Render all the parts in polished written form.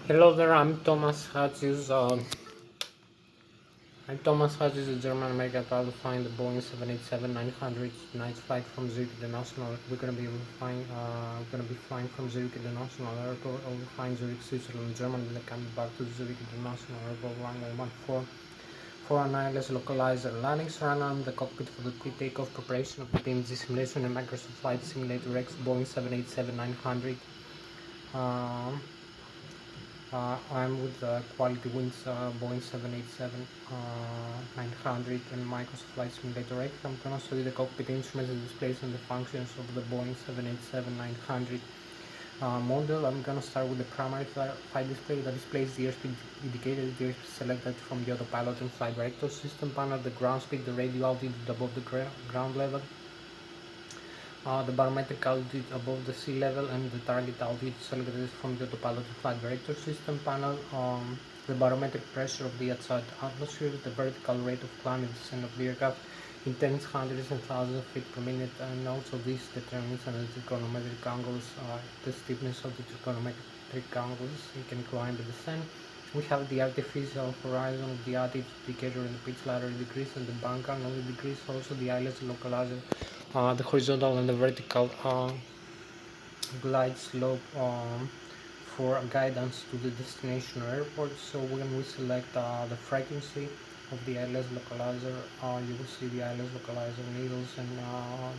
Hello there, I'm Thomas Hatsios. A German American pilot flying the Boeing 787-900 night flight from Zurich International. We're gonna be flying from Zurich International Airport over flying Zurich, Switzerland, Germany, then coming back to Zurich International Airport runway 14 for an ILS localizer. Landings run on the cockpit for the pre-takeoff preparation of the PMG simulation and Microsoft Flight Simulator X Boeing 787-900. I'm with Quality Wings Boeing 787-900 and Microsoft Flight Simulator X. I'm gonna show you the cockpit instruments, the displays, and the functions of the Boeing 787-900 model. I'm gonna start with the primary flight display that displays the airspeed indicator, the airspeed selected from the autopilot and flight director system panel, the ground speed, the radio altitude above the ground level, the barometric altitude above the sea level, and the target altitude selected from the autopilot and flight director system panel, the barometric pressure of the outside atmosphere, the vertical rate of climb and descent of the aircraft in tens, hundreds, and thousands of feet per minute, and also this determines the trigonometric angles, the steepness of the trigonometric angles you can climb and descend. We have the artificial horizon of the altitude indicator and the pitch ladder degrees and the bank angle degrees, also the ILS localizer, the horizontal and the vertical glide slope for guidance to the destination airport. So when we select the frequency of the ILS localizer, you will see the ILS localizer needles and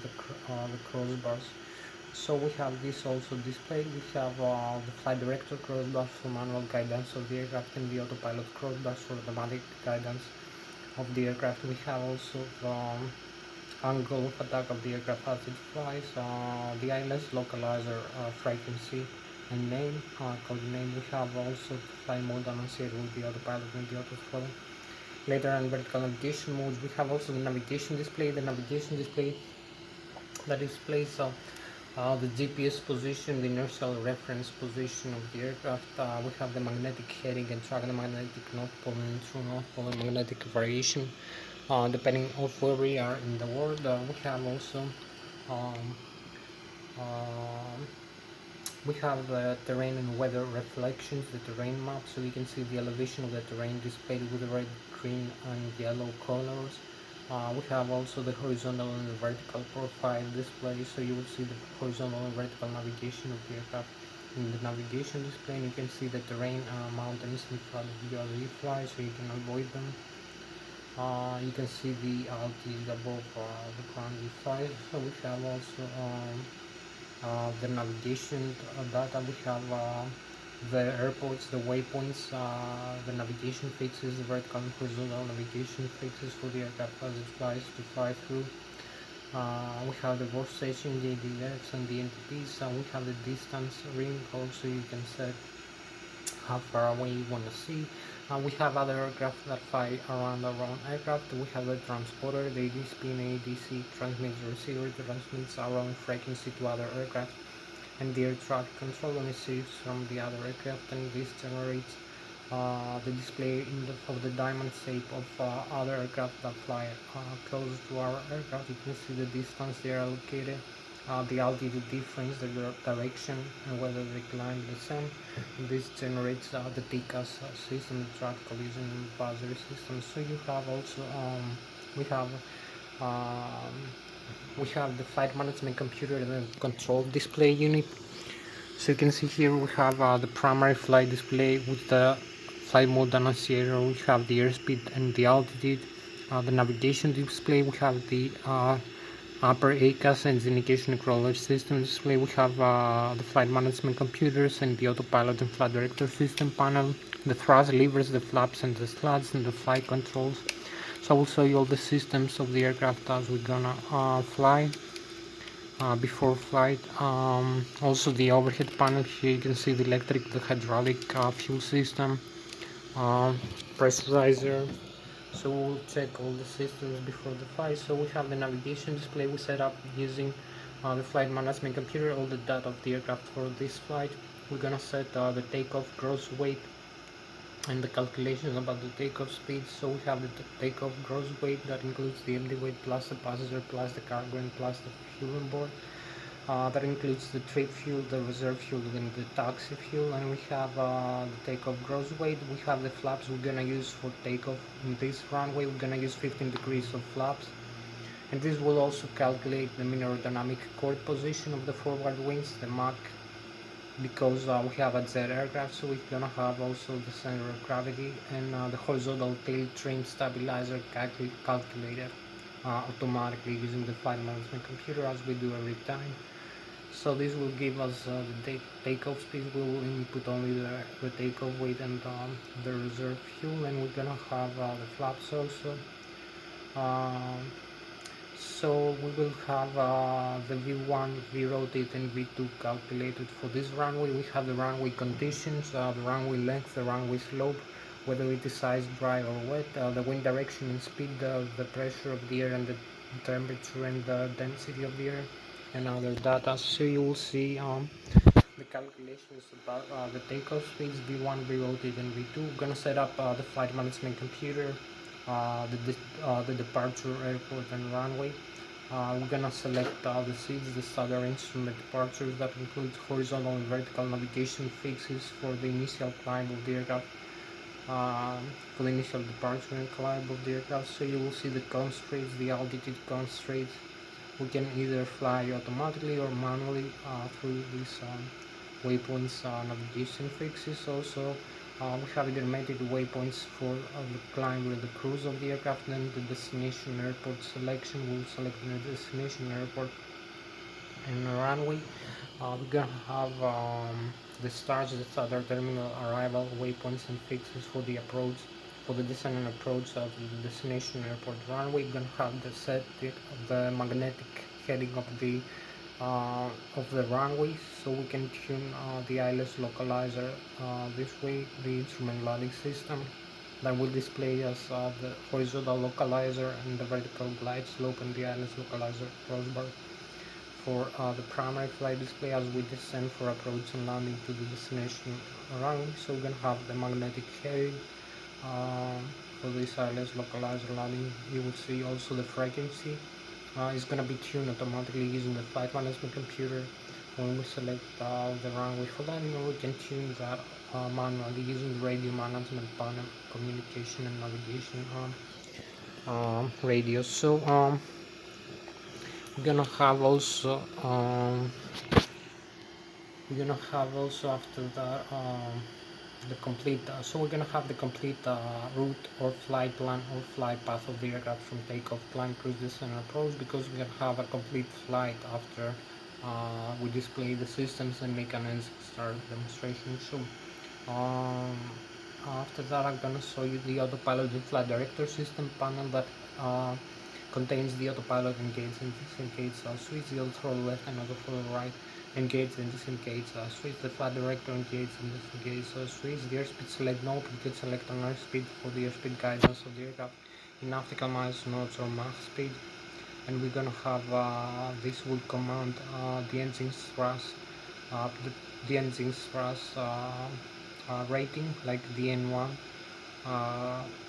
the crossbars. So we have this also displayed. We have the flight director crossbars for manual guidance of the aircraft and the autopilot crossbars for automatic guidance of the aircraft. We have also the angle of attack of the aircraft as it flies, the ILS localizer frequency and name, code name. We have also flight mode associated with the autopilot and the autothrottle. Later on vertical navigation modes, we have also the navigation display. The navigation display that displays the GPS position, the inertial reference position of the aircraft. We have the magnetic heading and track the magnetic north pole and true north pole and magnetic variation depending on where we are in the world. We have also um, uh, we have the terrain and weather reflections, the terrain map, so you can see the elevation of the terrain displayed with the red, green, and yellow colors. We have also the horizontal and the vertical profile display, so you will see the horizontal and vertical navigation of the aircraft in the navigation display, and you can see the terrain, mountains in front of you as you fly, so you can avoid them. You can see the altitude above the ground you fly. So we have also the navigation data. We have the airports, the waypoints, the navigation fixes, the vertical and horizontal navigation fixes for the aircraft as it flies to fly through. We have the workstation, the ADFs and the NTPs. We have the distance ring, also you can set how far away you want to see. We have other aircraft that fly around our own aircraft. We have the transporter, the ADSP and ADC transmits receiver, transmits our own frequency to other aircraft, and the air traffic control receives from the other aircraft, and this generates the display of the diamond shape of other aircraft that fly close to our aircraft. You can see the distance they are located, the altitude difference, the direction, and whether they climb the descent. This generates the TCAS system, the track collision advisory system. So you have also we have um, we have the flight management computer and the control display unit. So you can see here we have the primary flight display with the flight mode annunciator. We have the airspeed and the altitude. The navigation display, we have the upper ACAS and the indication controller system display. We have the flight management computers and the autopilot and flight director system panel, the thrust levers, the flaps and the slats, and the flight controls. So I will show you all the systems of the aircraft as we're gonna fly. Before flight, also the overhead panel. Here you can see the electric, the hydraulic fuel system, pressurizer. So we'll check all the systems before the flight. So we have the navigation display we set up using the flight management computer, all the data of the aircraft for this flight. We're gonna set the takeoff gross weight and the calculations about the takeoff speed. So we have the takeoff gross weight that includes the empty weight plus the passenger plus the cargo and plus the fuel on board. That includes the trip fuel, the reserve fuel, and the taxi fuel. And we have the takeoff gross weight. We have the flaps we're gonna use for takeoff in this runway. We're gonna use 15 degrees of flaps, and this will also calculate the minimum aerodynamic chord position of the forward wings, the Mach, because we have a jet aircraft, so we're gonna have also the center of gravity and the horizontal tail trim stabilizer calculated automatically using the flight management computer, as we do every time. So this will give us the takeoff speed. We will input only the takeoff weight and the reserve fuel, and we're gonna have the flaps also. So we will have the V1, V-rotate and V2 calculated for this runway. We have the runway conditions, the runway length, the runway slope, whether it is ice, dry or wet, the wind direction and speed, the pressure of the air and the temperature and the density of the air, and other data. So you will see the calculations about the takeoff speeds, V1, V-rotate and V2. We're going to set up the flight management computer, the departure, airport and runway. We're gonna select the seats, the standard instrument departures. That includes horizontal and vertical navigation fixes for the initial climb of the aircraft, for the initial departure and climb of the aircraft. So you will see the constraints, the altitude constraints. We can either fly automatically or manually through these waypoints navigation fixes. Also, we have intermittent waypoints for the climb or the cruise of the aircraft. Then the destination airport selection, we'll select the destination airport and the runway. We're gonna have the stars, the other terminal arrival waypoints and fixes for the approach, for the descent and approach of the destination airport runway. We're gonna have the magnetic heading of the runway, so we can tune the Lszh localizer this way, the instrument landing system that will display us the horizontal localizer and the vertical glide slope and the Lszh localizer crossbar for the primary flight display as we descend for approach and landing to the destination runway. So we're going to have the magnetic heading for this Lszh localizer landing. You will see also the frequency is going to be tuned automatically using the flight management computer. When we select the runway for landing, we can tune that manually using the radio management panel, communication and navigation radios. So we're gonna have also after that the complete so we're gonna have the complete route or flight plan or flight path of the aircraft from takeoff, climb, cruise, descent, and approach, because we're gonna have a complete flight after we display the systems and make an start demonstration. So after that, I'm gonna show you the autopilot and flight director system panel that contains the autopilot engage and disengage switch, the auto throttle left and auto throttle right, engage and disengage switch, the flight director engage and disengage switch, the airspeed select no, you can select an airspeed for the airspeed guidance of the aircraft in nautical miles, knots or Mach speed. And we're gonna have this will command the engine's thrust, the engine's thrust rating, like the N1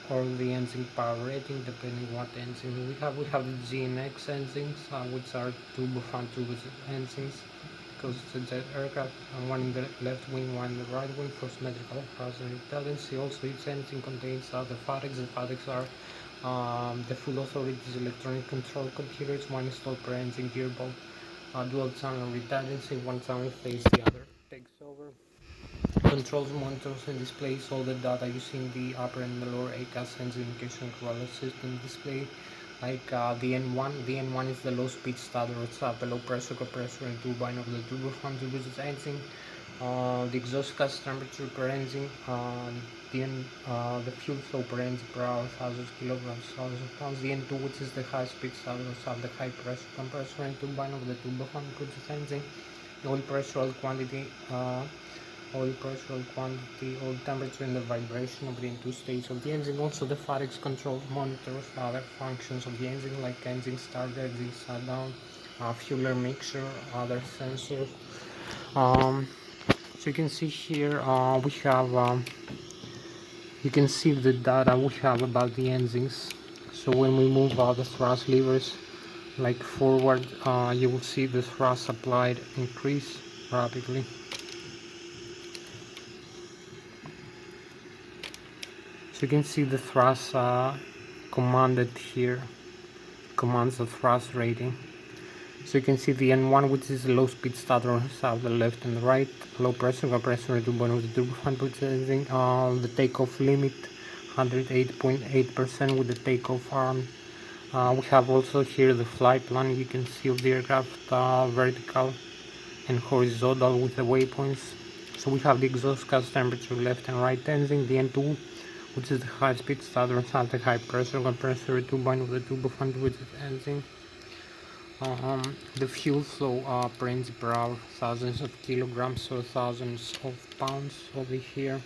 or the engine power rating, depending what engine we have. We have the GNX engines, which are turbofan turbo engines, because it's a jet aircraft, one in the left wing, one in the right wing for symmetrical thrust and repellency. Also, each engine contains the FADECs. The FADECs are the full authorities electronic control computers, one installed per engine gearbox, dual channel redundancy, one channel face, the other takes over. Controls, monitors and displays all the data using the upper and the lower ACAS engine indication controller system display, like the N1. The N1 is the low speed starter, it's the low pressure compressor and turbine of the turbofan turbocharged engine. The exhaust gas temperature per engine, the fuel flow per engine per hour, 1000 kilograms, 1000 pounds. The N2, which is the high speed starter, the high pressure compressor and turbine of the turbofan turbocharged engine. The oil pressure, oil quantity, oil temperature and the vibration of the N2 stage of the engine. Also the FADECs control monitors other functions of the engine, like engine start, engine shutdown, fuel air mixture, other sensors. So you can see here we have you can see the data we have about the engines. So when we move the thrust levers, like forward, you will see the thrust applied increase rapidly. So you can see the thrust commanded here, commands the thrust rating. So you can see the N1, which is the low speed starter on the left and the right, low pressure compressor to one of the turbofan processing, the takeoff limit 108.8% with the takeoff arm. We have also here the flight plan. You can see of the aircraft vertical and horizontal with the waypoints. So we have the exhaust gas temperature left and right engine, the N2, which is the high speed starter and the high pressure compressor turbine of the turbofan with the engine. The fuel flow per engine per hour, thousands of kilograms or thousands of pounds over here.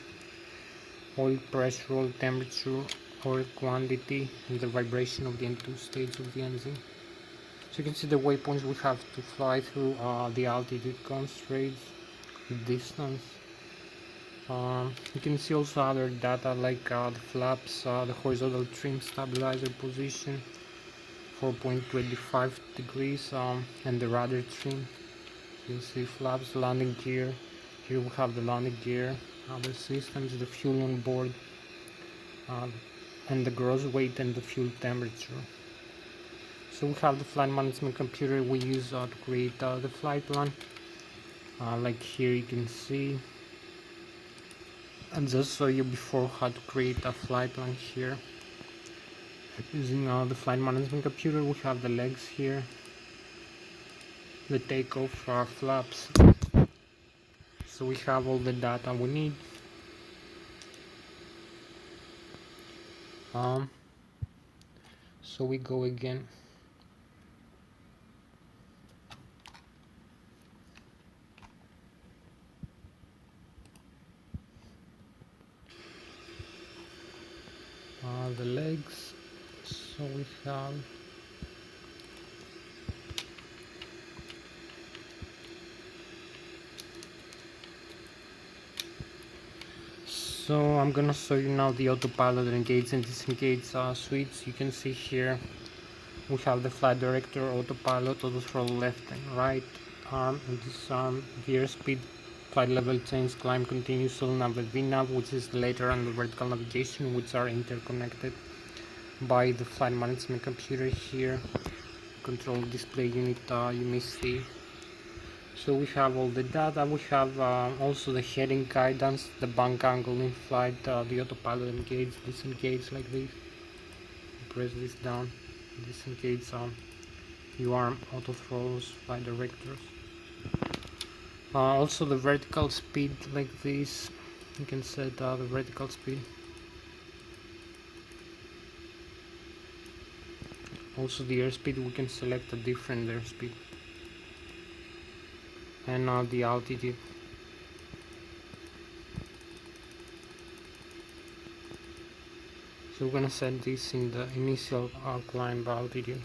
Oil pressure, oil temperature, oil quantity, and the vibration of the N2 stage of the engine. So you can see the waypoints we have to fly through, the altitude constraints, distance. You can see also other data like the flaps, the horizontal trim stabilizer position, 4.25 degrees, and the rudder trim. You can see flaps, landing gear. Here we have the landing gear, other systems, the fuel on board, and the gross weight and the fuel temperature. So we have the flight management computer we use to create the flight plan. Like here you can see, and just show you before how to create a flight plan here. Using the flight management computer, we have the legs here, the takeoff flaps. So we have all the data we need. So we go again. The legs. So we have So I'm gonna show you now the autopilot engage and disengage switch. You can see here we have the flight director, autopilot, auto throttle left and right arm and this arm, gear speed, flight level change, climb continuous, solo nav and VNAV, which is the lateral and the vertical navigation, which are interconnected by the flight management computer here. Control display unit, you may see. So we have all the data. We have also the heading guidance, the bank angle in flight, the autopilot engage, disengage like this. Press this down, disengage UARM, auto throttles, flight directors. Also the vertical speed like this. You can set the vertical speed. Also the airspeed, we can select a different airspeed. And the altitude. So we're gonna set this in the initial climb altitude.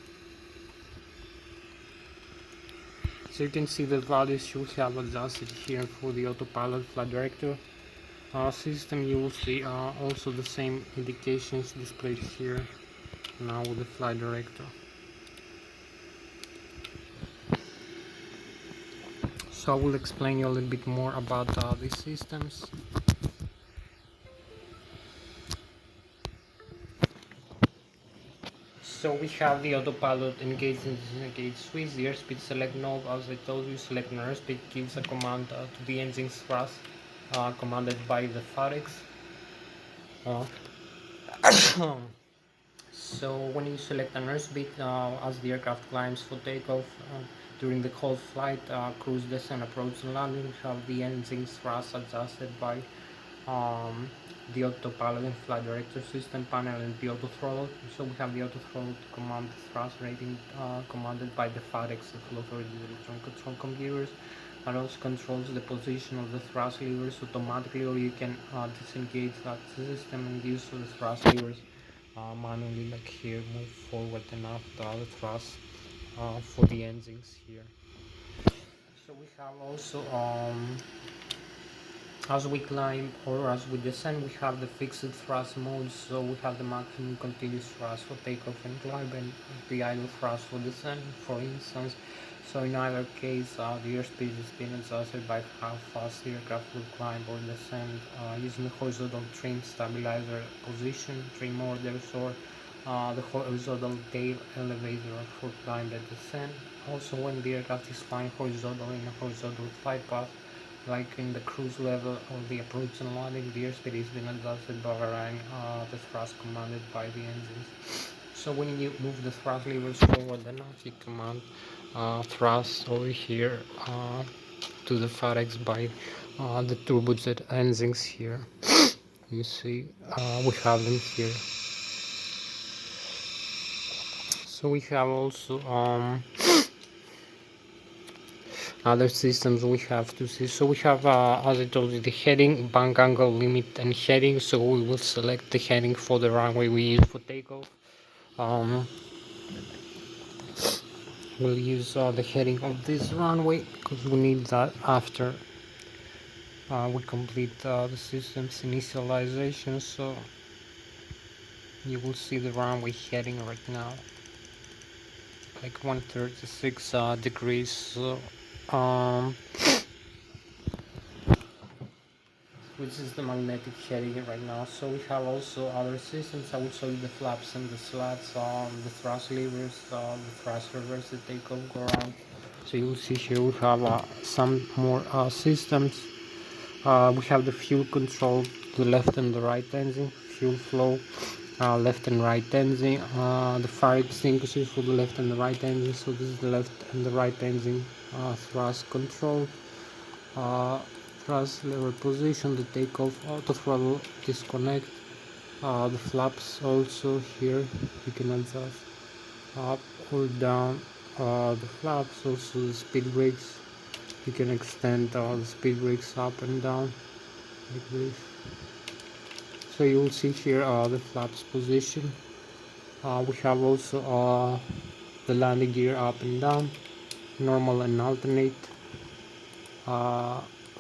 So you can see the values we have adjusted here for the autopilot flight director system. You will see also the same indications displayed here now with the flight director. So I will explain you a little bit more about these systems. So we have the autopilot engage and disengage switch, the airspeed select knob. As I told you, select an airspeed gives a command to the engine's thrust, commanded by the FAREX. So when you select an airspeed, as the aircraft climbs for takeoff, during the whole flight, cruise, descent, approach and landing, we have the engine's thrust adjusted by the autopilot and flight director system panel and the auto throttle. So we have the auto throttle to command the thrust rating, commanded by the FAREX, the full authority electronic control computers, and also controls the position of the thrust levers automatically, or you can disengage that system and use the thrust levers manually, like here, move forward enough the other thrust for the engines here. So we have also As we climb or as we descend, we have the fixed thrust mode, so we have the maximum continuous thrust for takeoff and climb, and the idle thrust for descent, for instance. So in either case, the airspeed is being adjusted by how fast the aircraft will climb or descend using the horizontal trim stabilizer position, trim orders, or the horizontal tail elevator for climb and descent. Also, when the aircraft is flying horizontal in a horizontal flight path, like in the cruise level or the approach and landing, the airspeed is being adjusted by varying the thrust commanded by the engines. So when you move the thrust levers forward, then you command thrust over here to the FAREX by the turbojet engines here. You see, we have them here. So we have also other systems we have to see. So we have, as I told you, the heading, bank angle, limit, and heading. So we will select the heading for the runway we use for takeoff. We'll use the heading of this runway because we need that after we complete the system's initialization. So you will see the runway heading right now, like 136 degrees. So which is the magnetic heading right now. So we have also other systems. I will show you the flaps and the slats, the thrust levers, the thrust reverse, the takeoff, go around. So you'll see here we have some more systems. We have the fuel control, the left and the right engine, fuel flow, left and right engine, the fire extinguishers for the left and the right engine. So this is the left and the right engine thrust control. Thrust lever position, the takeoff, auto throttle, disconnect, the flaps also here you can adjust up or down, the flaps, also the speed brakes, you can extend the speed brakes up and down like this. So you will see here the flaps position. We have also the landing gear up and down, normal and alternate,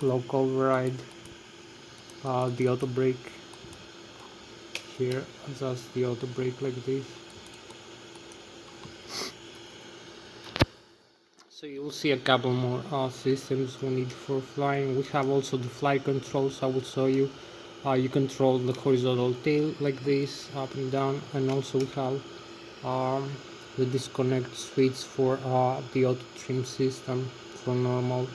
lock override, the auto brake here, adjust the auto brake like this. So you will see a couple more systems we need for flying. We have also the flight controls. I will show you. You control the horizontal tail like this, up and down, and also we have the disconnect switch for the auto trim system for normal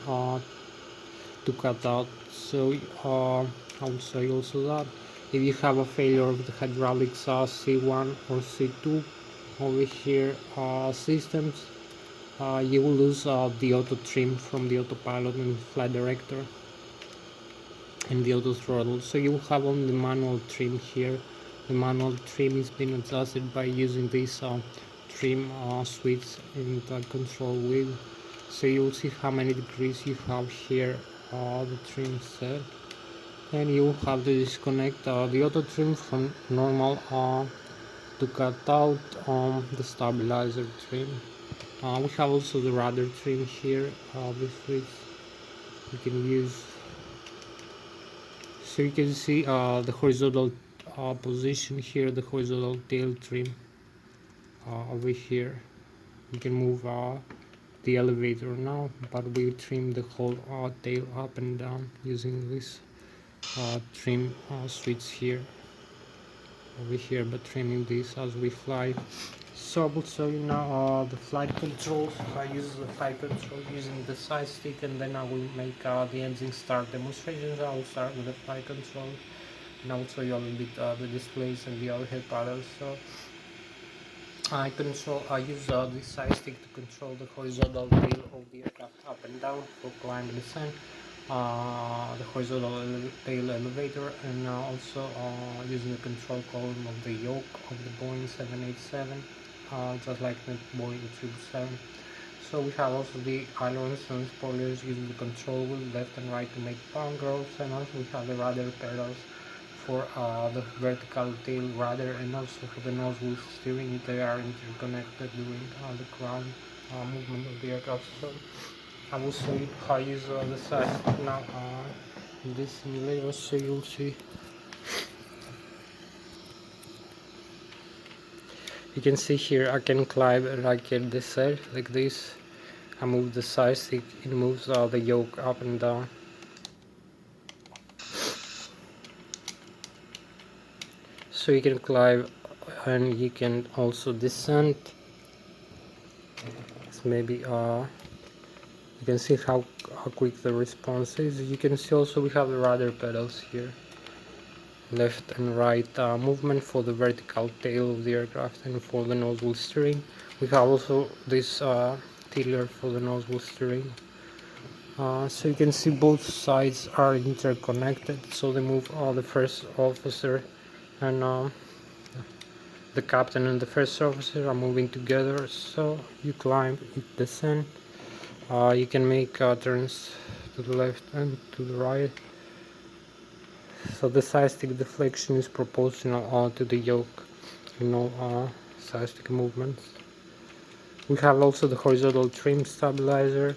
to cut out. So I will show you also that. If you have a failure of the hydraulics C1 or C2 over here systems, you will lose the auto trim from the autopilot and flight director and the auto throttle. So you will have only the manual trim here. The manual trim is being adjusted by using this trim switch in the control wheel. So you will see how many degrees you have here, the trim set. And you will have to disconnect the auto trim from normal to cut out the stabilizer trim. We have also the rudder trim here, this switch you can use. So you can see the horizontal position here, the horizontal tail trim over here. You can move the elevator now, but we trim the whole tail up and down using this trim switch here over here, but trimming this as we fly. So I will show you now the flight controls. I use the flight control using the side stick, and then I will make the engine start demonstrations. I will start with the flight control, and I will show you a little bit the displays and the overhead paddles. So I use the side stick to control the horizontal tail of the aircraft up and down for climb and descent, the horizontal tail elevator, and also using the control column of the yoke of the Boeing 787, just like the Boeing 777. So we have also the ailerons and spoilers using the control wheel left and right to make pound growth, and also we have the rudder pedals for the vertical tail rudder, and also for the nose wheel steering. They are interconnected during the ground movement of the aircraft. So I will show you how I use the side now. this simulator, so you'll see. You can see here I can climb and I can descend like this. I move the side stick, it moves the yoke up and down. So you can climb and you can also descend. So maybe you can see how quick the response is. You can see also we have the rudder pedals here, left and right movement for the vertical tail of the aircraft and for the nose wheel steering. We have also this tiller for the nose wheel steering. So you can see both sides are interconnected, so they move the first officer and the captain and the first officer are moving together. So you climb, you descend, you can make turns to the left and to the right. So the side stick deflection is proportional to the yoke, side stick movements. We have also the horizontal trim stabilizer,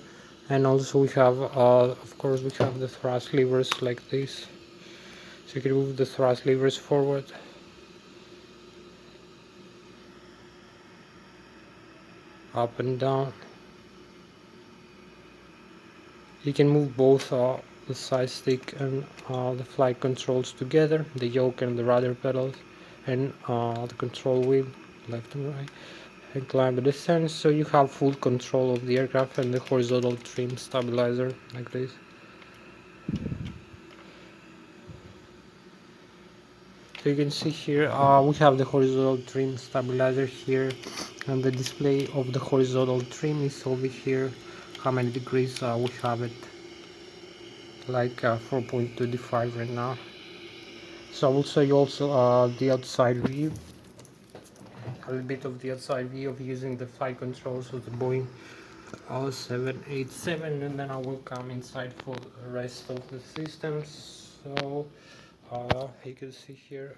and also we have of course we have the thrust levers like this, so you can move the thrust levers forward, up and down. You can move both the side stick and the flight controls together, the yoke and the rudder pedals, and the control wheel left and right, and climb the descent. So you have full control of the aircraft and the horizontal trim stabilizer like this. So you can see here we have the horizontal trim stabilizer here, and the display of the horizontal trim is over here, how many degrees we have it, like 4.25 right now. So I will show you also the outside view, a little bit of the outside view of using the flight controls of the Boeing 787, and then I will come inside for the rest of the systems. So you can see here,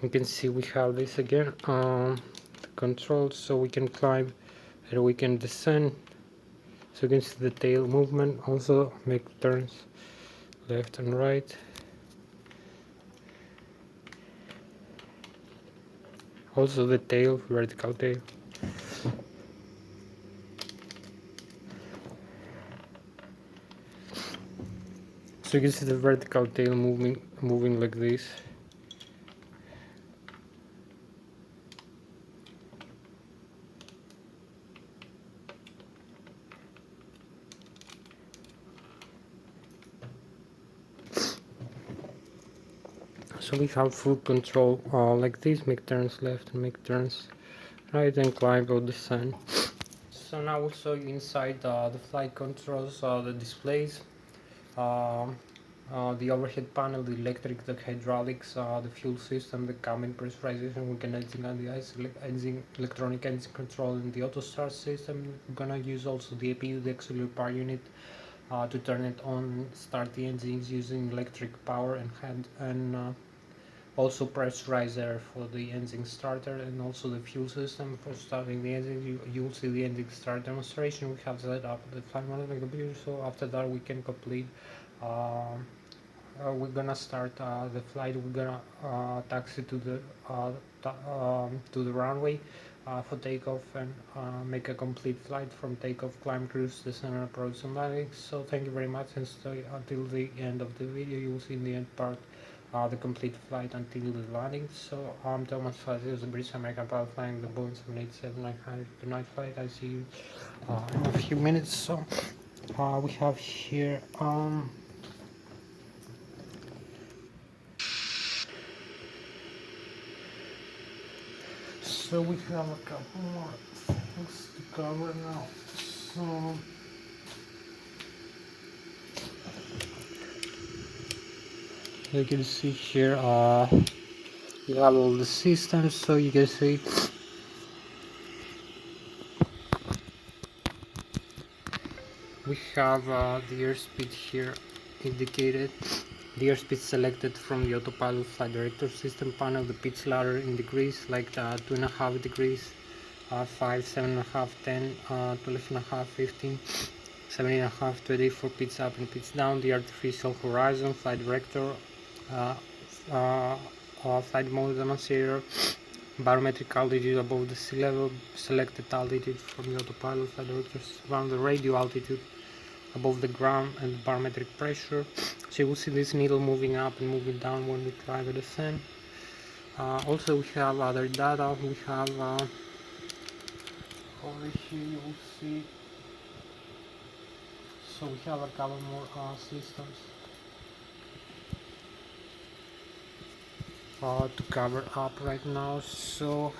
you can see we have this again, the controls, so we can climb and we can descend. So you can see the tail movement, also make turns left and right. Also the tail, vertical tail. So you can see the vertical tail moving like this. So we have full control like this, make turns left and make turns right, and climb or descend. So now we'll show you inside the flight controls, the displays, the overhead panel, the electric, the hydraulics, the fuel system, the cabin pressurization, we can engine and the engine, electronic engine control, and the auto start system. We're gonna use also the APU, the auxiliary power unit, to turn it on, start the engines using electric power, and also pressurizer for the engine starter, and also the fuel system for starting the engine. You'll see the engine start demonstration. We have set up the flight management computer, so after that we can complete. We're gonna start the flight. We're gonna taxi to the runway for takeoff, and make a complete flight from takeoff, climb, cruise, descent, approach, and landing. So thank you very much, and stay until the end of the video. You will see in the end part the complete flight until the landing. So I'm Thomas Hatsios, the British American pilot flying the Boeing 787-900 tonight flight. I see you in a few minutes. So we have here so we have a couple more things to cover now. So you can see here you have all the systems, so you can see we have the airspeed here indicated, the airspeed selected from the autopilot flight director system panel, the pitch ladder in degrees, like 2.5 degrees, 5, 7.5, 10, 12.5, 15, 17.5 to 84 pitch up and pitch down, the artificial horizon, flight director, flight mode demonstrator, barometric altitude above the sea level, selected altitude from the autopilot, flight directors around the radio altitude above the ground, and the barometric pressure. So you will see this needle moving up and moving down when we climb the descent. Also we have other data. We have over here you will see, so we have a couple more systems to cover up right now. So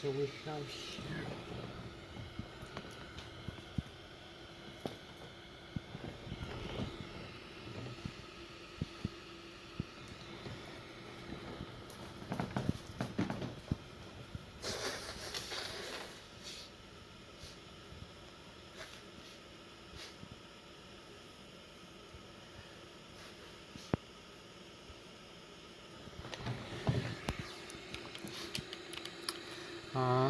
so we have here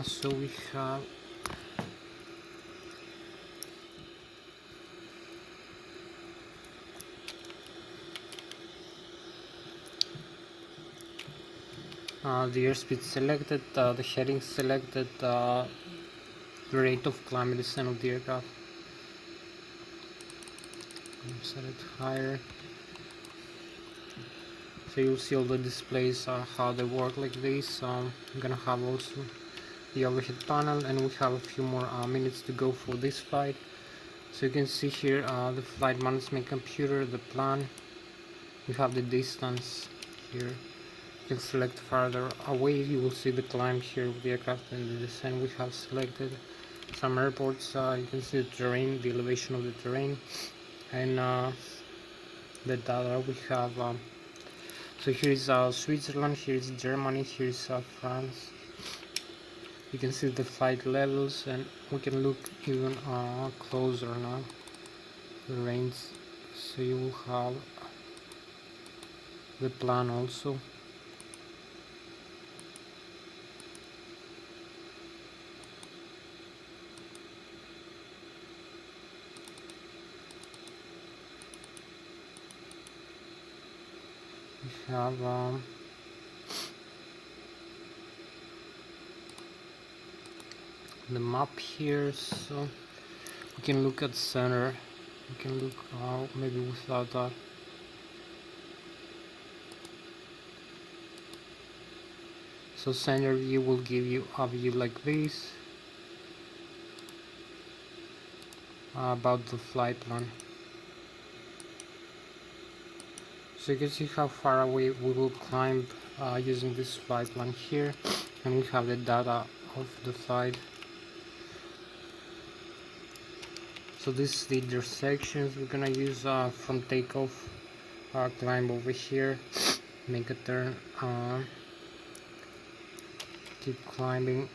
so we have the airspeed selected, the heading selected, the rate of climb and descent of the aircraft. Set it higher. So you'll see all the displays, how they work like this. I'm gonna have also the overhead panel, and we have a few more minutes to go for this flight. So you can see here the flight management computer, the plan. We have the distance here. You can select farther away. You will see the climb here of the aircraft and the descent. We have selected some airports. You can see the terrain, the elevation of the terrain, and the data we have. So here is Switzerland, here is Germany, here is France. You can see the flight levels, and we can look even closer now, the range. So you will have the plan also. We have the map here, so we can look at center. We can look maybe without that. So center view will give you a view like this about the flight plan. So you can see how far away we will climb using this flight plan here, and we have the data of the flight. So this is the intersections we're gonna use from takeoff, climb over here, make a turn, keep climbing.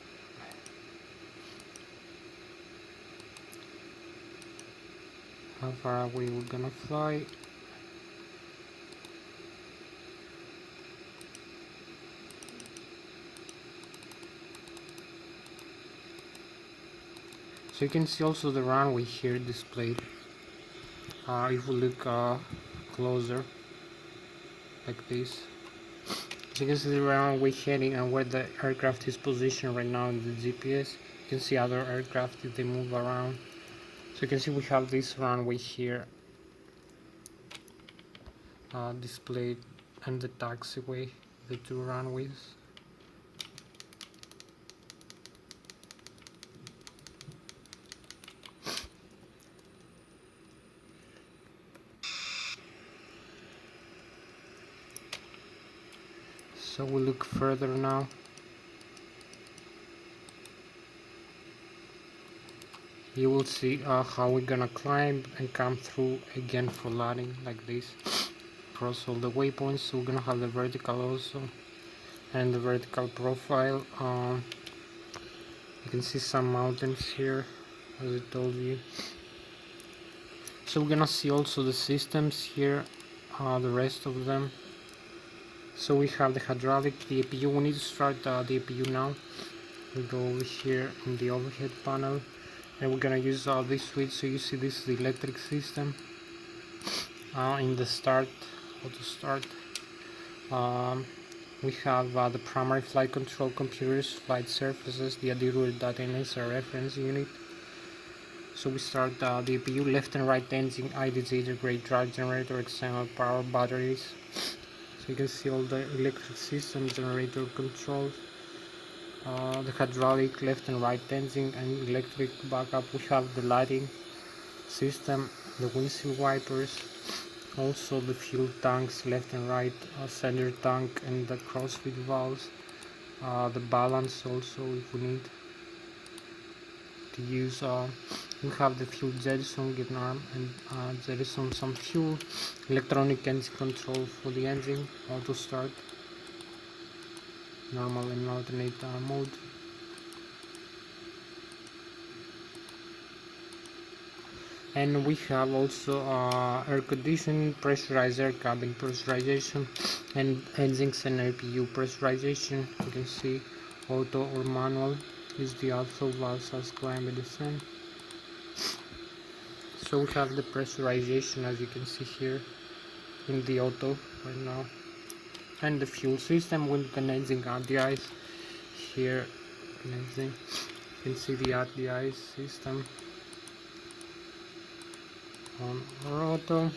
How far away we're gonna fly. So you can see also the runway here displayed. If we look closer, like this, so you can see the runway heading and where the aircraft is positioned right now in the GPS. You can see other aircraft if they move around. So you can see we have this runway here displayed, and the taxiway, the two runways. So we look further now. You will see how we're gonna climb and come through again for landing like this. Cross all the waypoints. So we're gonna have the vertical also, and the vertical profile. You can see some mountains here, as I told you. So we're gonna see also the systems here, the rest of them. So we have the hydraulic, the APU. We need to start the APU now. We go over here in the overhead panel, and we're gonna use this switch. So you see this is the electric system. In the start, auto start, we have the primary flight control computers, flight surfaces, the ADIRU.NS reference unit. So we start the APU, left and right engine, IDG integrated drive generator, external power batteries. So you can see all the electric system, generator controls, the hydraulic, left and right engine, and electric backup. We have the lighting system, the windshield wipers, also the fuel tanks, left and right, center tank, and the crossfeed valves, the balance also if we need to use. We have the fuel jettison, get an arm and jettison some fuel, electronic engine control for the engine, auto start, normal and alternate mode. And we have also air conditioning, pressurized air cabin pressurization, and engines and APU pressurization. You can see auto or manual is the outflow valves as climb and descent. So we have the pressurization, as you can see here in the auto right now, and the fuel system with the engine RDIs here. You can see the RDI system on our auto.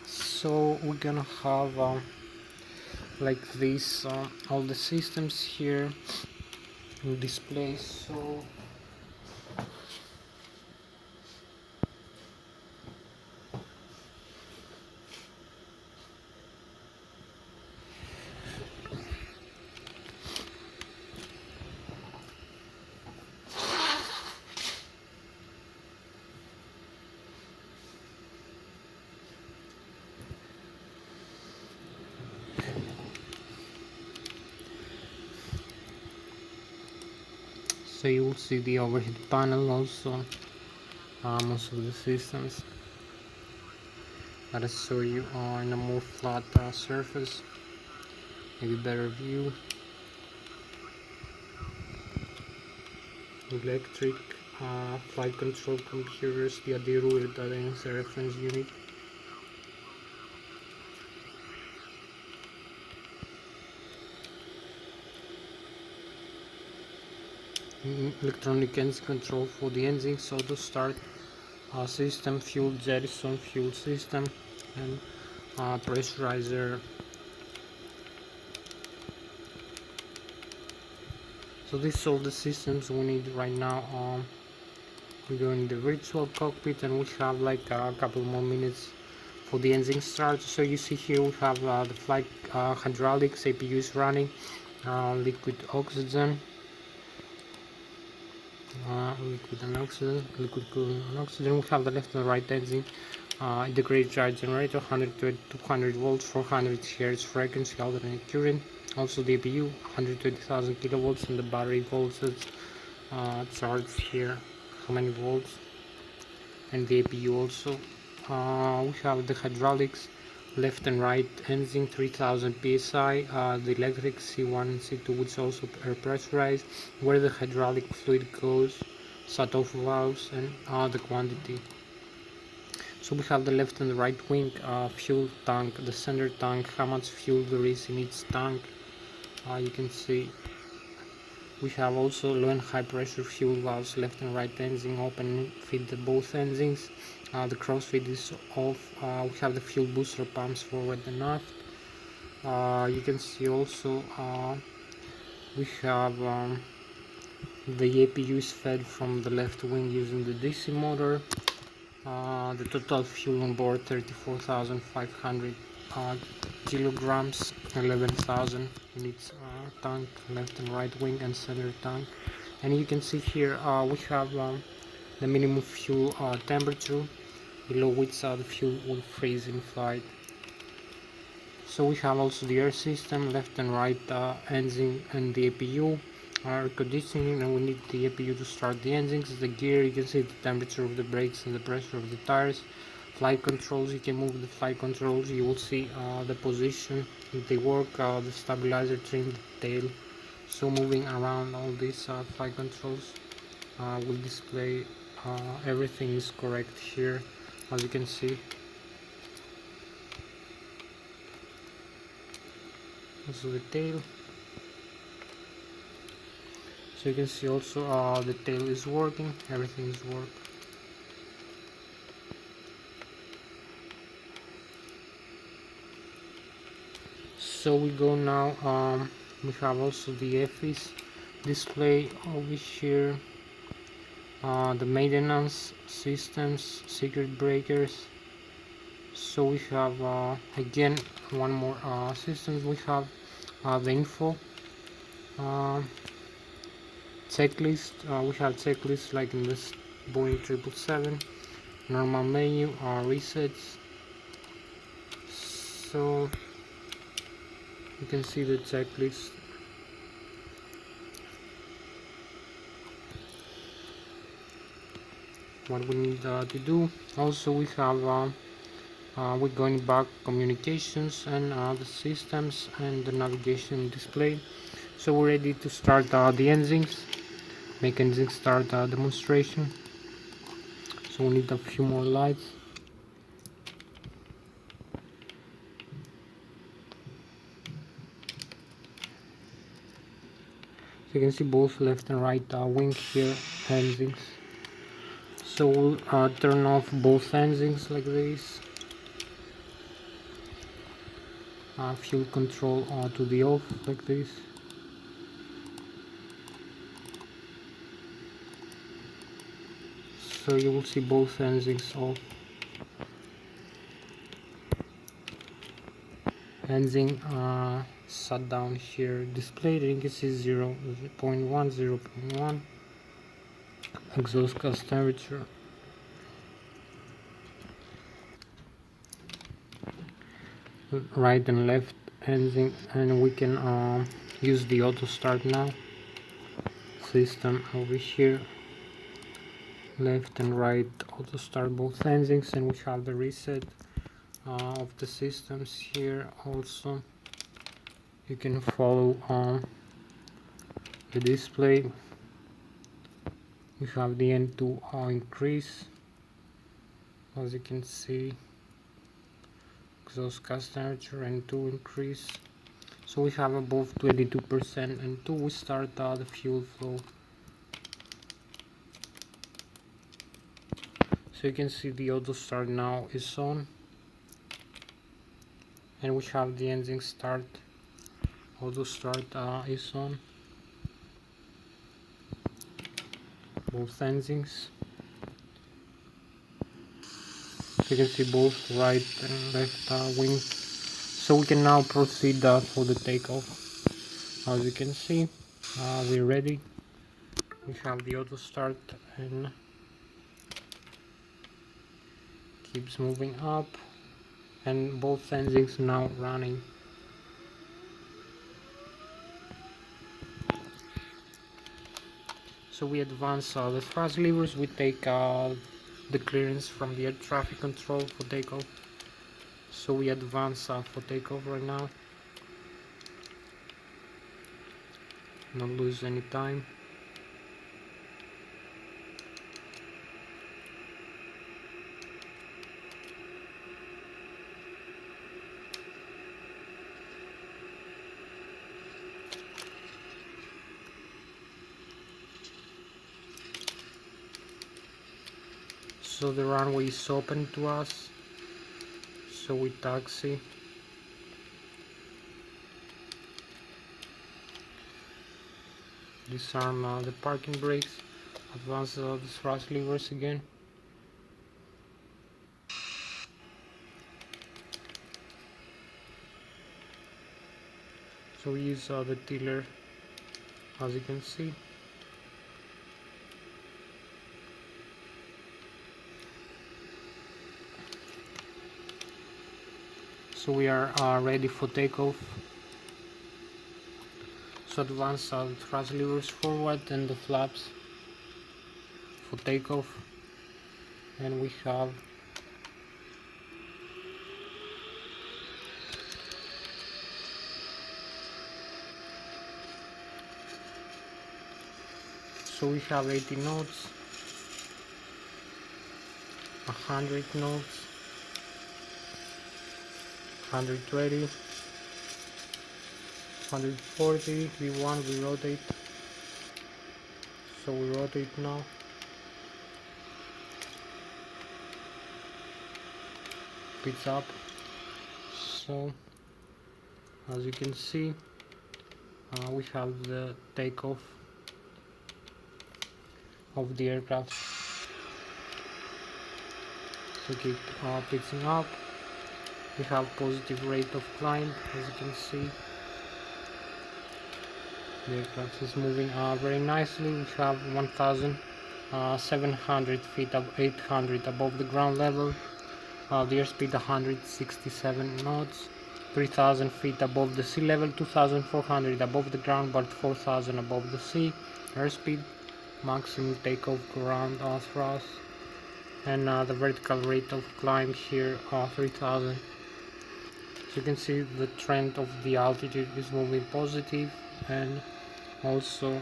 So we're gonna have like this all the systems here in display. So you will see the overhead panel also, most of the systems. Let us show you in a more flat surface, maybe better view. Electric flight control computers, the ADIRU.NS reference unit. Electronic engine control for the engines, auto start system, fuel jettison, fuel system, and pressurizer. So these are all the systems we need right now. We go in the virtual cockpit, and we have like a couple more minutes for the engine start. So you see here we have the flight hydraulics, APU is running, liquid oxygen, liquid and oxygen, liquid cooling and oxygen. We have the left and right engine, integrated drive generator, 120 200 volts, 400 Hz frequency, alternate current. Also the APU, 120,000 kilovolts, and the battery voltage charged here, how many volts, and the APU also. We have the hydraulics, left and right engine, 3000 psi, the electric C1 and C2, which also are pressurized, where the hydraulic fluid goes, shut-off valves, and the quantity. So we have the left and the right wing, fuel tank, the center tank, how much fuel there is in each tank. You can see we have also low and high pressure fuel valves, left and right engine open, feed both engines. The crossfeed is off. We have the fuel booster pumps forward and aft. You can see also we have the APU is fed from the left wing using the DC motor. The total fuel on board 34,500 kilograms, 11,000 in each tank, left and right wing and center tank. And you can see here we have the minimum fuel temperature, below which the fuel will freeze in flight. So we have also the air system, left and right engine, and the APU, air conditioning, and we need the APU to start the engines. The gear, you can see the temperature of the brakes and the pressure of the tires. Flight controls, you can move the flight controls, you will see the position, if they work, the stabilizer, trim, the tail. So moving around all these flight controls will display everything is correct here, as you can see. Also the tail, so you can see also the tail is working, everything is working. So we go now, we have also the FEs display over here, the maintenance systems, circuit breakers. So we have again one more systems. We have the info checklist. We have checklists like in this Boeing 777, normal menu, resets. So you can see the checklist. What we need to do. Also we have we're going back communications and the systems and the navigation display. So we're ready to start the engines, make engine start demonstration. So we need a few more lights. So you can see both left and right wing here engines. So we'll turn off both engines like this. Fuel control to the off like this. So you will see both engines off. Engine shut down here. Display, you can see 0.1, 0.1. Exhaust gas temperature. Right and left engine, and we can use the auto start now system over here. Left and right auto start both engines, and we have the reset of the systems here. Also you can follow the display. We have the N2 increase, as you can see, exhaust gas temperature and N2 increase. So we have above 22% and 2 we start the fuel flow. So you can see the auto start now is on, and we have the engine start. Auto start is on both engines. So you can see both right and left wing. So we can now proceed for the takeoff. As you can see, we're ready. We have the auto start and keeps moving up, and both engines now running. So we advance the thrust levers. We take the clearance from the air traffic control for takeoff. So we advance for takeoff right now. Not lose any time. So the runway is open to us. So we taxi. Disarm the parking brakes. Advance the thrust levers again. So we use the tiller, as you can see. So So we are ready for takeoff. So advance the thrust levers forward and the flaps for takeoff, and we have so we have 80 knots, 100 knots, 120, 140. V1, we rotate. So we rotate now. Speeds up. So as you can see, we have the takeoff of the aircraft. So keep pitching up. We have positive rate of climb, as you can see. The aircraft is moving very nicely. We have 1,700 feet up, 800 above the ground level. The airspeed 167 knots. 3,000 feet above the sea level, 2,400 above the ground, but 4,000 above the sea. Airspeed, maximum takeoff ground thrust, and the vertical rate of climb here 3,000. So you can see the trend of the altitude is moving positive, and also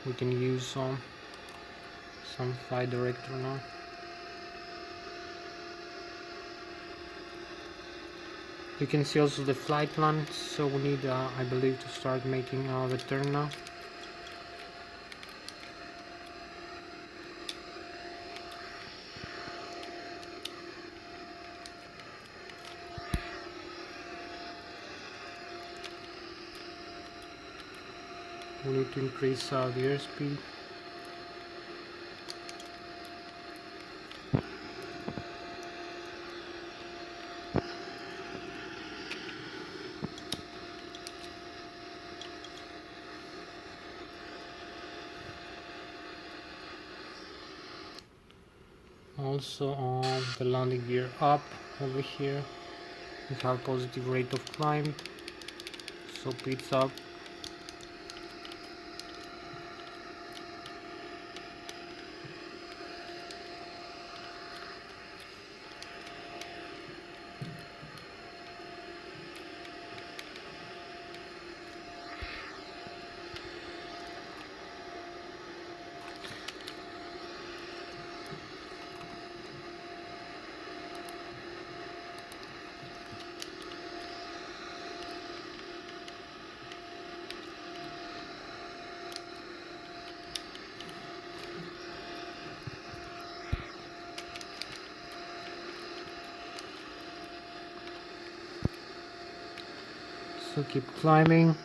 we can use some flight director now. You can see also the flight plan, so we need I believe to start making the turn now. We need to increase the airspeed. Also on the landing gear up over here, we have positive rate of climb, so pitch up. So keep climbing.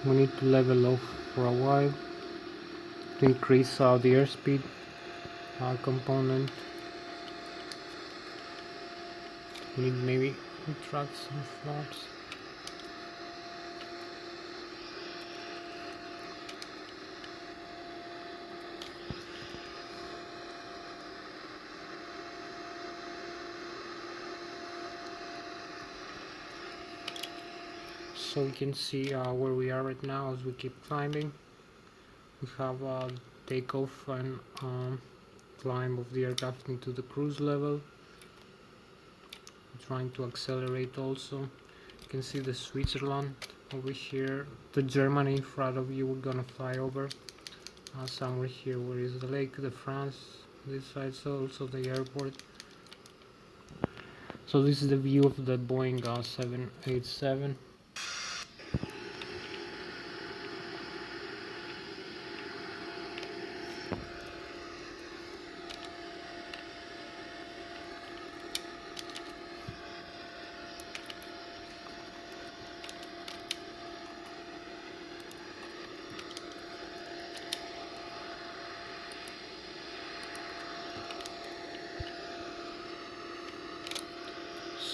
We need to level off for a while to increase the airspeed component. We need maybe retract some flaps. So we can see where we are right now as we keep climbing. We have takeoff and climb of the aircraft into the cruise level. We're trying to accelerate also. You can see the Switzerland over here, the Germany in front of you. We're gonna fly over somewhere here. Where is the lake? The France this side, so also the airport. So this is the view of the Boeing 787.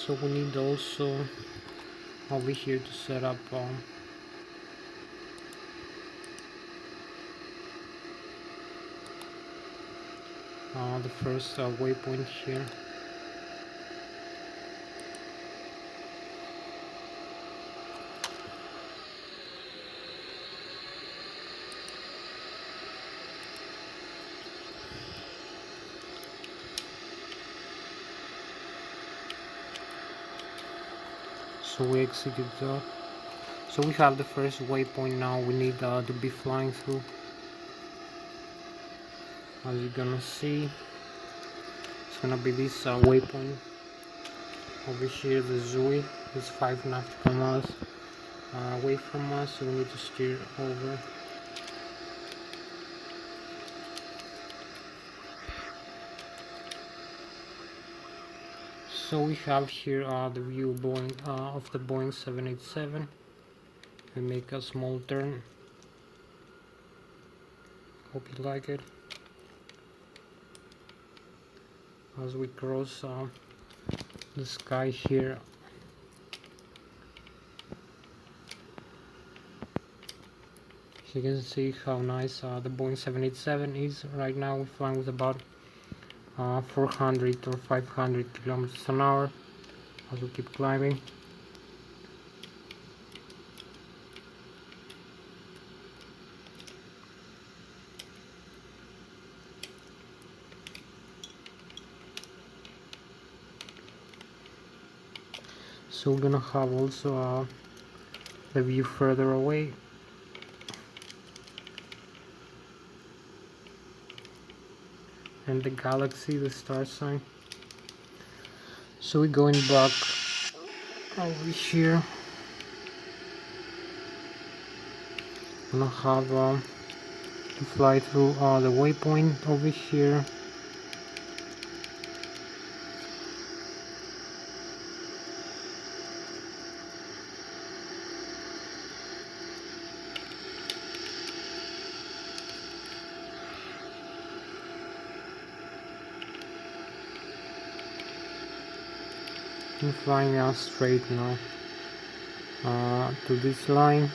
So we need also over here to set up the first waypoint here. So we execute that. So we have the first waypoint now. We need to be flying through. As you're gonna see, it's gonna be this waypoint. Over here the Zui is 5 nautical miles away from us, so we need to steer over. So we have here the view of the Boeing 787. We make a small turn. Hope you like it. As we cross the sky here, you can see how nice the Boeing 787 is. Right now we're flying with about 400 or 500 kilometers an hour as we keep climbing. So we're gonna have also the view further away. And the galaxy, the star sign. So we're going back over here. Gonna have to fly through the waypoint over here. I'm flying out straight now to this line.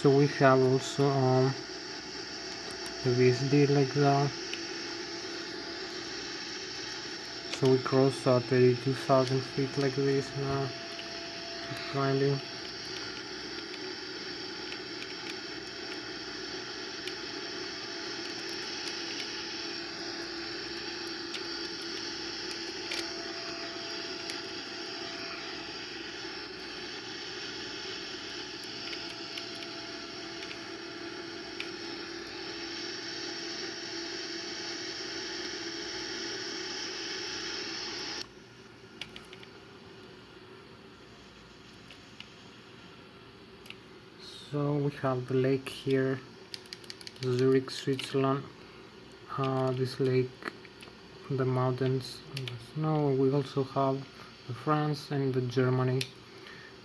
So we have also the VSD like that. So we cross 32,000 feet like this now. Keep climbing. So we have the lake here, Zurich, Switzerland. This lake, the mountains, the snow. We also have the France and the Germany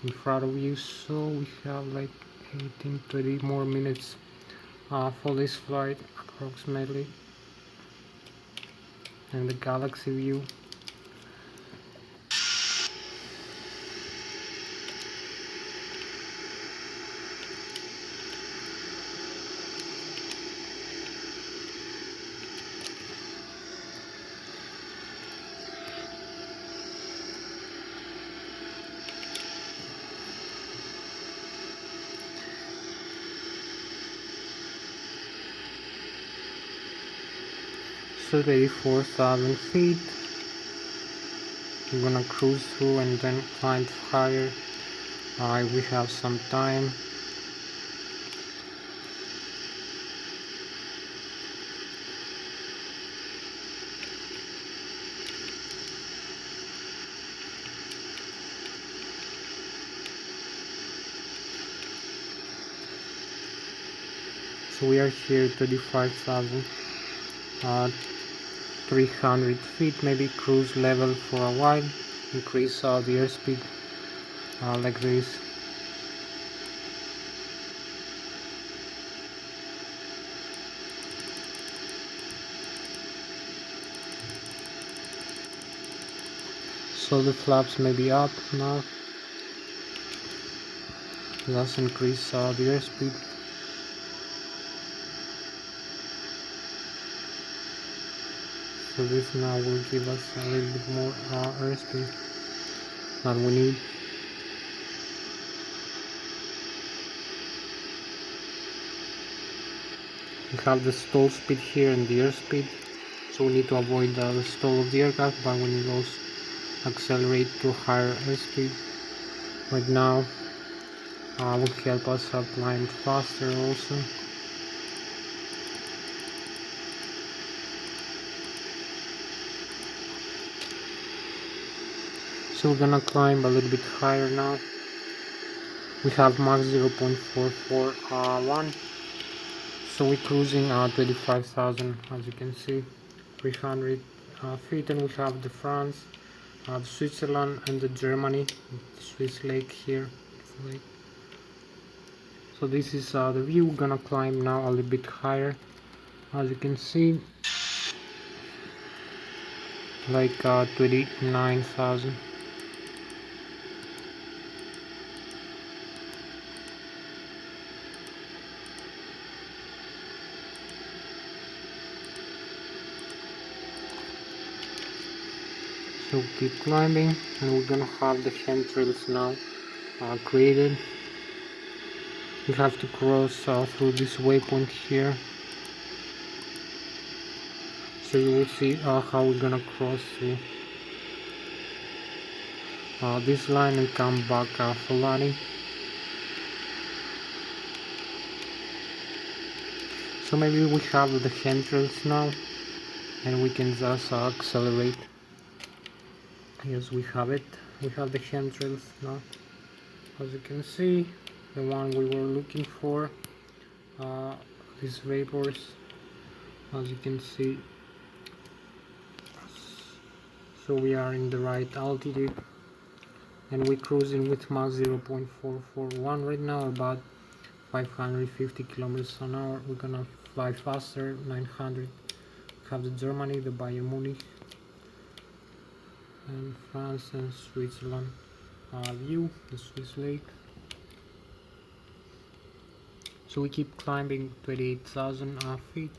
in front of you. So we have like 18-20 more minutes for this flight approximately. And the galaxy view. So 84,000 feet. I'm gonna cruise through and then climb higher. We have some time. So we are here 35,300 feet, maybe cruise level for a while, increase the airspeed like this. So the flaps may be up now. Let's increase the airspeed. So this now will give us a little bit more airspeed than we need. We have the stall speed here and the airspeed, so we need to avoid the stall of the aircraft, but we need to also accelerate to higher airspeed. Right now will help us climb faster also. So we're gonna climb a little bit higher now. We have max 0.441, so we're cruising 25,000, as you can see, 300 feet, and we have the France, the Switzerland, and the Germany, the Swiss lake here. So this is the view. We're gonna climb now a little bit higher, as you can see, like 29,000. So keep climbing, and we're gonna have the handrails now created. We have to cross through this waypoint here. So you will see how we're gonna cross through this line and come back for landing. So maybe we have the handrails now, and we can just accelerate. Yes, we have it. We have the handrails now. As you can see, the one we were looking for, these vapors, as you can see. So we are in the right altitude, and we're cruising with max 0.441 right now, about 550 kilometers an hour. We're gonna fly faster, 900. We have the Germany, the Bayern Munich, and France and Switzerland view, the Swiss lake. So we keep climbing 28,000 feet.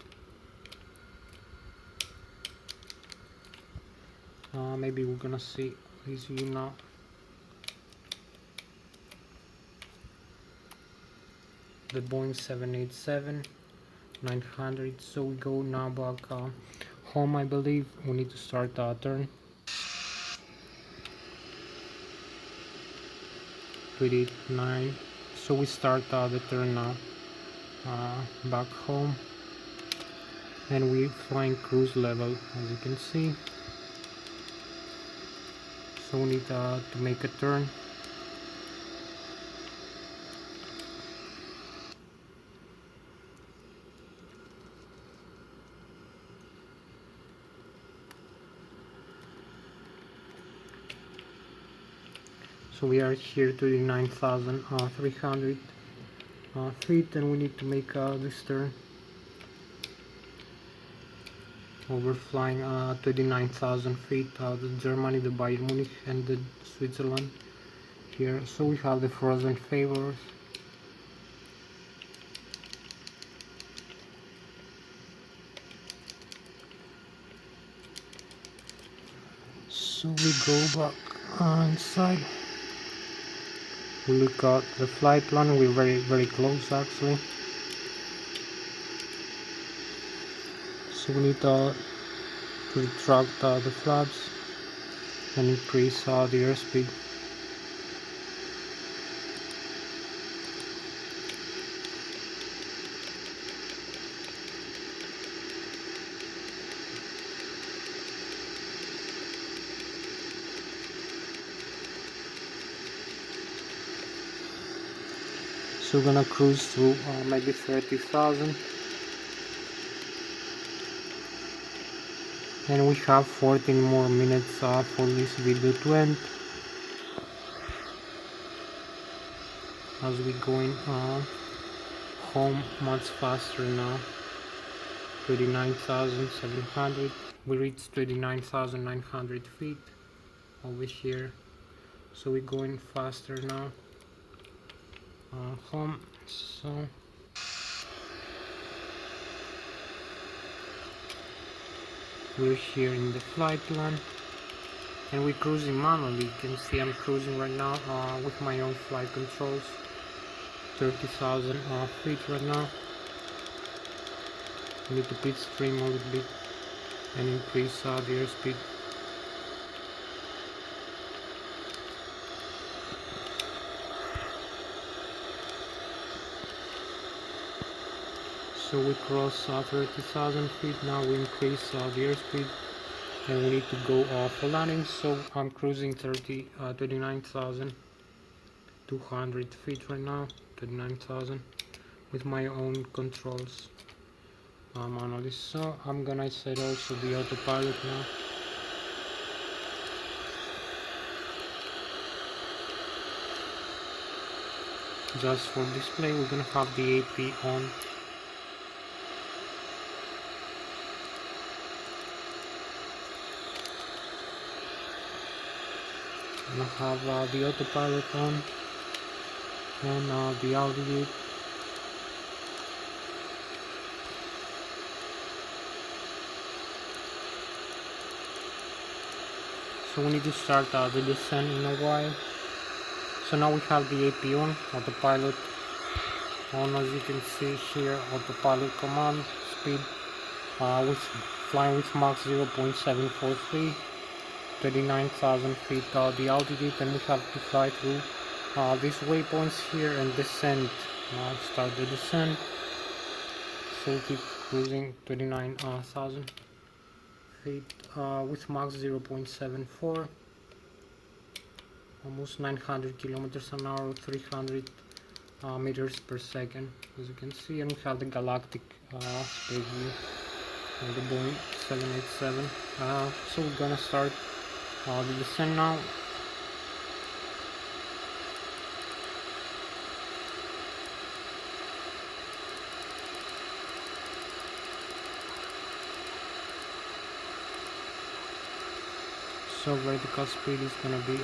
Maybe we're gonna see this view now. The Boeing 787-900. So we go now back home, I believe. We need to start our turn. 29. So we start the turn now back home, and we're flying cruise level, as you can see. So we need to make a turn. So we are here 39,300 feet, and we need to make this turn. We're flying 29,000 feet, the Germany, the Bayern Munich, and the Switzerland here. So we have the frozen favors. So we go back inside. We look at the flight plan. We're very close actually. So we need to to retract the flaps and increase the airspeed. So we're gonna cruise through maybe 30,000, and we have 14 more minutes for this video to end, as we're going home much faster now. 39,700. We reached 39,900 feet over here, so we're going faster now home. So we're here in the flight plan, and we're cruising manually. You can see I'm cruising right now with my own flight controls. 30,000 feet right now. I need to pit stream a little bit and increase the airspeed. So we cross 30,000 feet. Now we increase the airspeed, and we need to go for landing. So I'm cruising 39,200 feet right now. 39,000 with my own controls manually. So I'm gonna set also the autopilot now. Just for display, we're gonna have the AP on. I'm gonna have the autopilot on, and the audio. So we need to start the descent in a while. So now we have the AP on, autopilot on, as you can see here. Autopilot command speed with flying with Mach 0.743, 39,000 feet the altitude, and we have to fly through these waypoints here and descend. Start the descent. So we keep cruising 39,000 feet with Mach 0.74. Almost 900 kilometers an hour, 300 meters per second, as you can see. And we have the galactic space view of the Boeing 787. So we're gonna start the descent now. So vertical speed is gonna be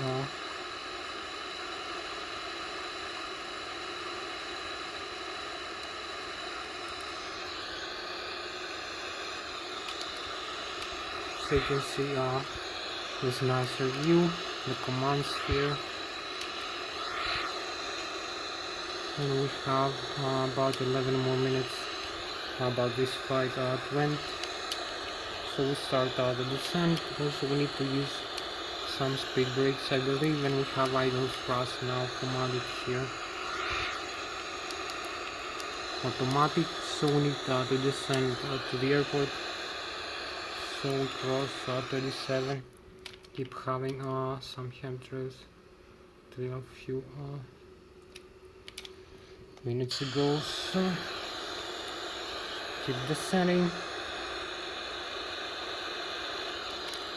so you can see this nicer view, the commands here, and we have about 11 more minutes about this flight to end. So we start the descent. Also we need to use some speed brakes, I believe, and we have idle thrust now commanded here, automatic. So we need to descend to the airport. So we cross 37, keep having some chemtrails till a few minutes ago. So keep descending.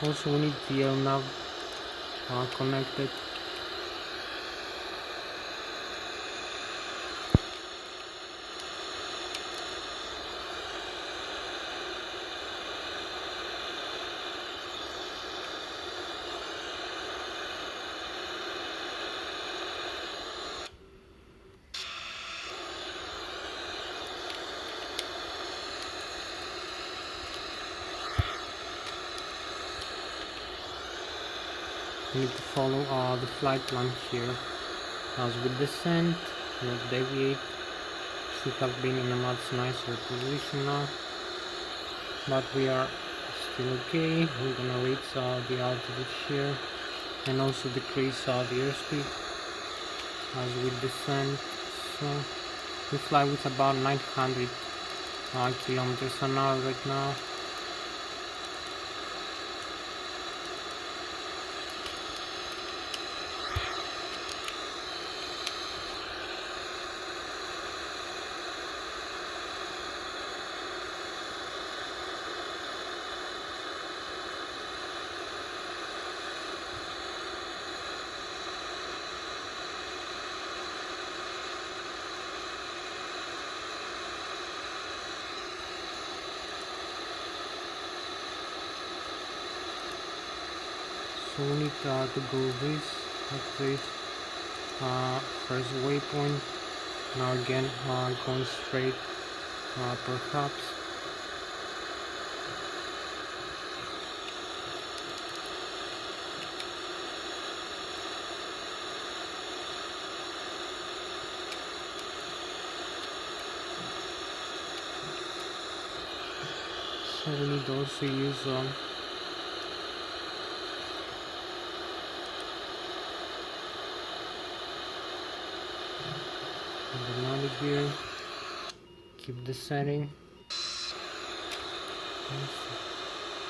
Also we need the LNAV connected. We need to follow the flight plan here. As we descend, not deviate. Should have been in a much nicer position now, but we are still okay. We're gonna reach the altitude here and also decrease the airspeed as we descend. So we fly with about 900 kilometers an hour right now. So we need to go this, like this, first waypoint. Now again, going straight, perhaps. So we need to also use the landing gear, keep descending,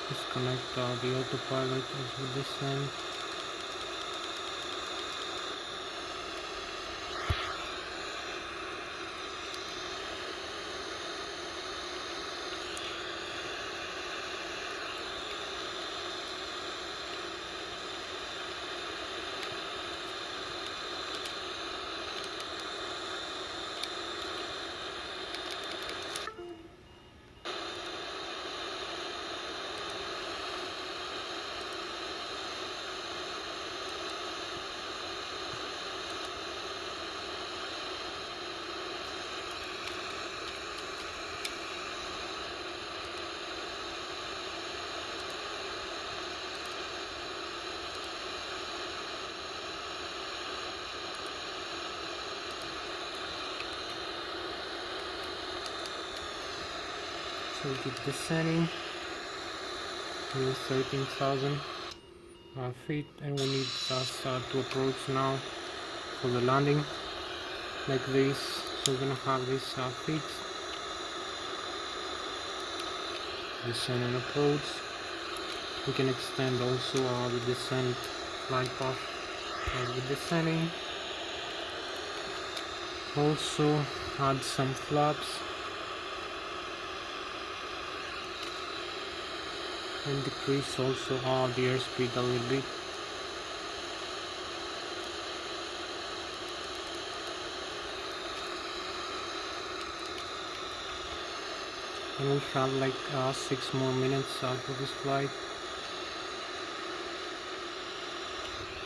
disconnect the autopilot as we descend. So we keep descending to 13,000 feet, and we need just to approach now for the landing like this. So we're gonna have this feet, descend and approach. We can extend also the descent flight path as we're descending. Also add some flaps and decrease also the airspeed a little bit. And we have like 6 more minutes for this flight.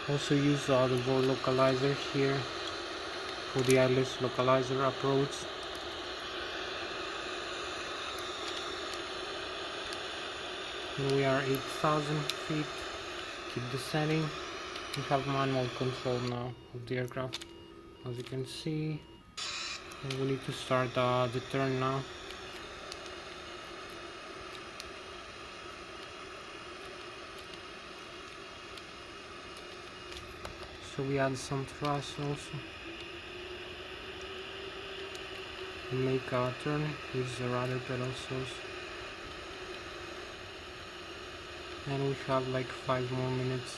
Also use the board localizer here for the Lszh localizer approach. And we are 8,000 feet, keep descending. We have manual control now of the aircraft, as you can see. And we need to start the turn now. So we add some thrust also and make a turn, use the rudder pedals also. And we have like 5 more minutes.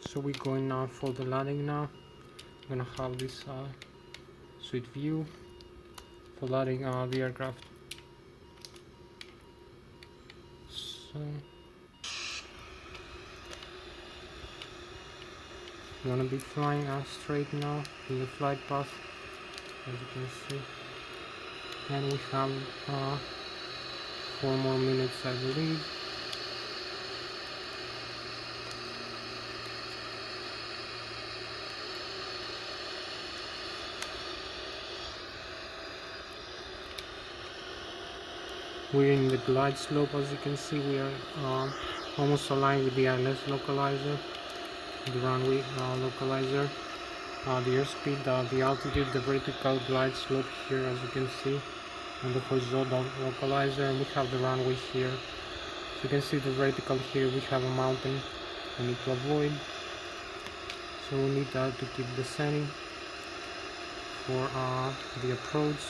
So we're going now for the landing now. I'm gonna have this sweet view. flooding the aircraft. So I'm gonna be flying straight now in the flight path, as you can see, and we have 4 more minutes, I believe. We're in the glide slope, as you can see. We are almost aligned with the ILS localizer, the runway localizer, the airspeed, the altitude, the vertical glide slope here, as you can see, and the horizontal localizer, and we have the runway here. So you can see the vertical here, we have a mountain we need to avoid, so we need to keep descending for the approach.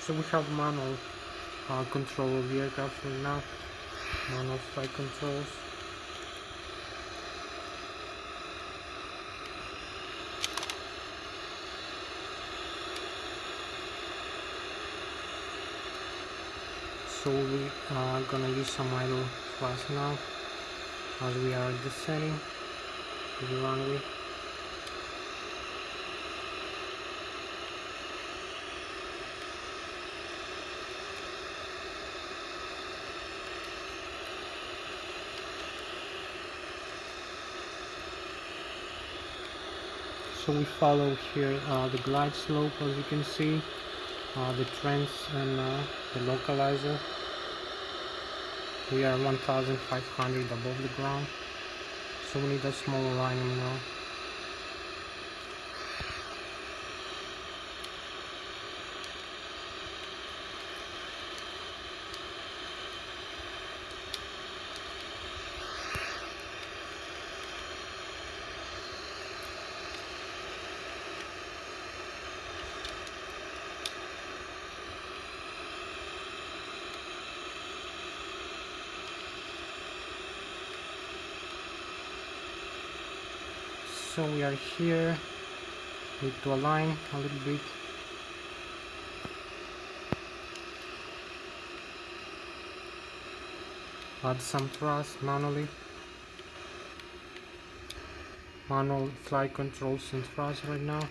So we have manual control of the aircraft right now, manual flight controls. So we are gonna use some idle thrust now as we are descending to the runway. So we follow here the glide slope, as you can see, the trends and the localizer. We are 1,500 above the ground, so we need a small alignment now. So we are here, need to align a little bit. Add some thrust manually. Manual flight controls and thrust right now.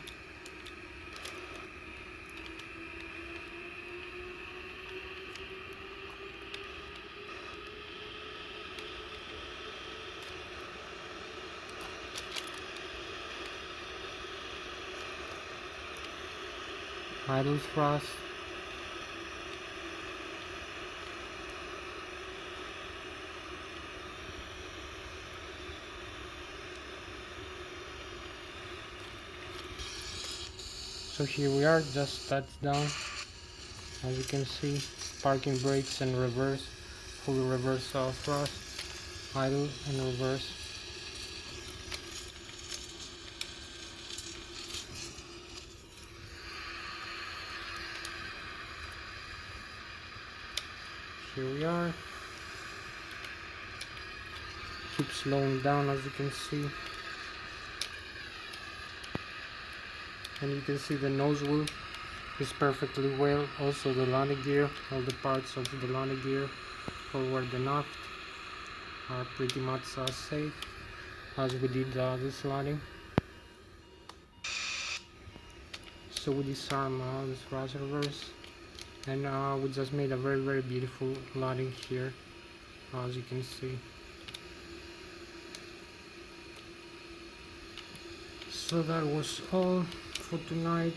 Idle thrust. So here we are, just touched down. As you can see, parking brakes and reverse, full reverse thrust, idle and reverse. Here we are. Keep slowing down, as you can see. And you can see the nose wheel is perfectly well. Also the landing gear, all the parts of the landing gear, forward and aft, are pretty much safe as we did this landing. So we disarm this thrust reverse, and we just made a very beautiful landing here, as you can see. So that was all for tonight.